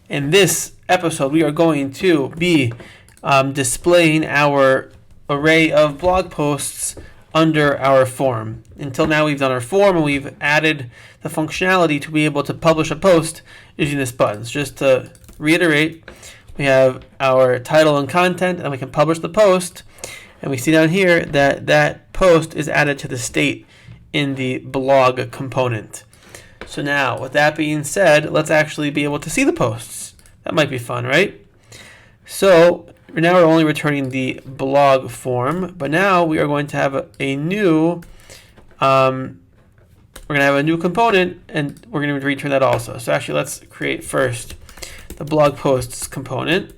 In this episode, we are going to be displaying our array of blog posts under our form. Until now, we've done our form and we've added the functionality to be able to publish a post using this button. So just to reiterate, we have our title and content, and we can publish the post. And we see down here that that post is added to the state in the blog component. So now, with that being said, let's actually be able to see the posts. That might be fun, right? So now we're only returning the blog form, but now we are going to have a new component, and we're going to return that also. So actually, let's create first the blog posts component.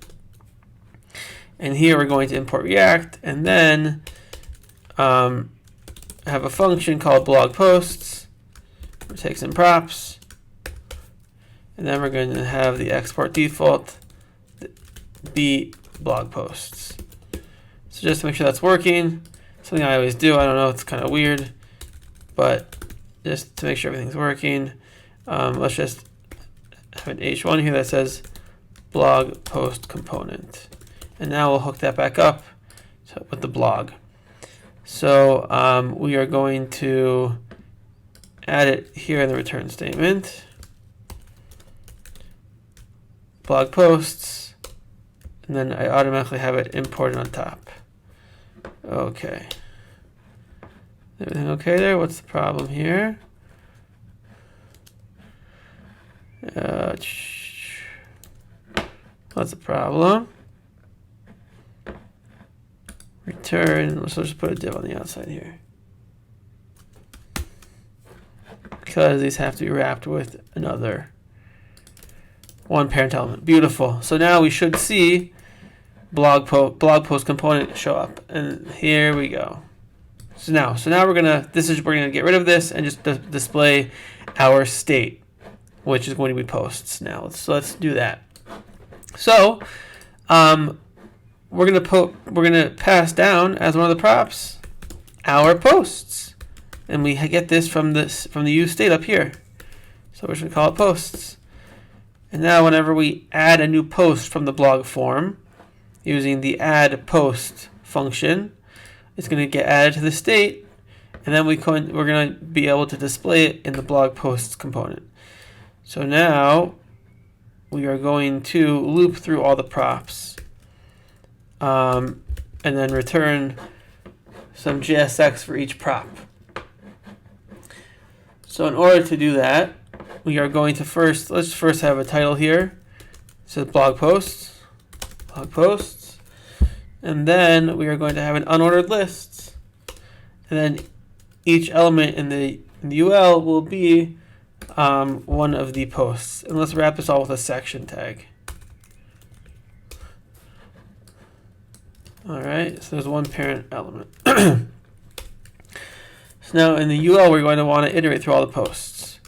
And here we're going to import React, and then have a function called blog posts. We'll take some props, and then we're going to have the export default be blog posts. So just to make sure that's working, something I always do. I don't know, it's kind of weird, but just to make sure everything's working, let's just have an H1 here that says blog post component. And now we'll hook that back up with the blog. So we are going to add it here in the return statement. Blog posts, and then I automatically have it imported on top. Okay. Everything okay there? What's the problem here? What's the problem? Return, let's just put a div on the outside here, because these have to be wrapped with another one parent element. Beautiful. So now we should see blog post component show up, and here we go. So now we're gonna get rid of this and just display our state, which is going to be posts now. So let's do that. So we're gonna pass down as one of the props our posts, and we get this from the use state up here. So we're just gonna call it posts. And now whenever we add a new post from the blog form using the add post function, it's gonna get added to the state, and then we're gonna be able to display it in the blog posts component. So now we are going to loop through all the props. And then return some JSX for each prop. So in order to do that, we are going to let's first have a title here. It says blog posts, and then we are going to have an unordered list, and then each element in the UL will be one of the posts. And let's wrap this all with a section tag. All right, so there's one parent element. So now in the UL, we're going to want to iterate through all the posts.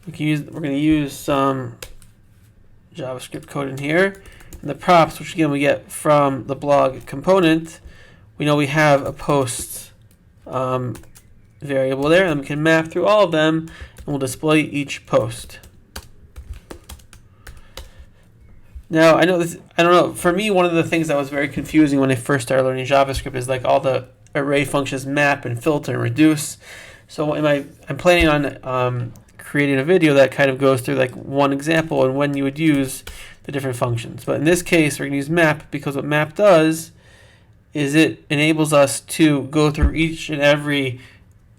We're going to use some JavaScript code in here. And the props, which again we get from the blog component, we know we have a post variable there, and we can map through all of them, and we'll display each post. Now, I don't know, for me, one of the things that was very confusing when I first started learning JavaScript is like all the array functions map and filter and reduce. So I'm planning on creating a video that kind of goes through like one example and when you would use the different functions. But in this case, we're going to use map, because what map does is it enables us to go through each and every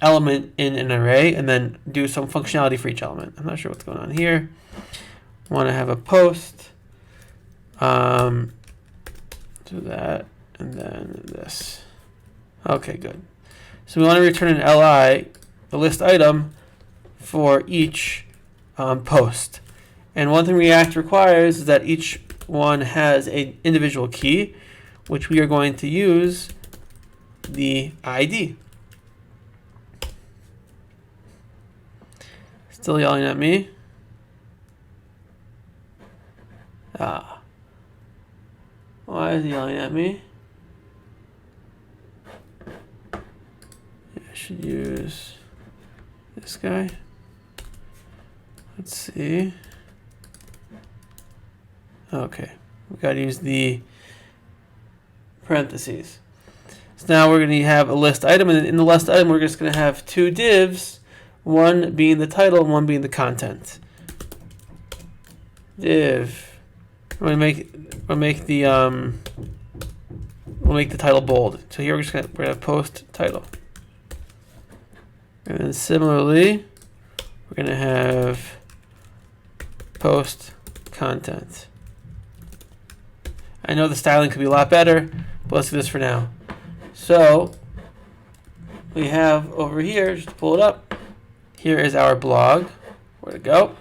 element in an array and then do some functionality for each element. I'm not sure what's going on here. I want to have a post. Do that, and then this. Okay, good. So we want to return an LI, the list item, for each post. And one thing React requires is that each one has an individual key, which we are going to use the ID. Still yelling at me. Why is he yelling at me? I should use this guy. Let's see. Okay, we got to use the parentheses. So now we're going to have a list item, and in the list item we're just going to have two divs, one being the title and one being the content. Div. We'll make the title bold. So here we're gonna post title, and then similarly we're gonna have post content. I know the styling could be a lot better, but let's do this for now. So we have over here, just to pull it up, here is our blog. Where'd it go?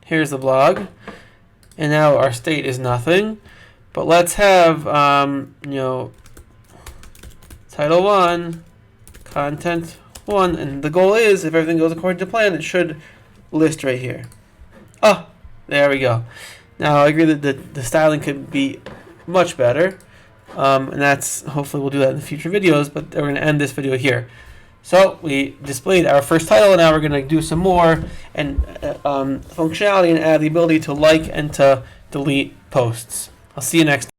Here's the blog. And now our state is nothing. But let's have, title 1, content 1. And the goal is, if everything goes according to plan, it should list right here. Oh, there we go. Now, I agree that the styling could be much better. And that's, hopefully we'll do that in future videos, but we're going to end this video here. So we displayed our first title, and now we're going to do some more and functionality and add the ability to like and to delete posts. I'll see you next time.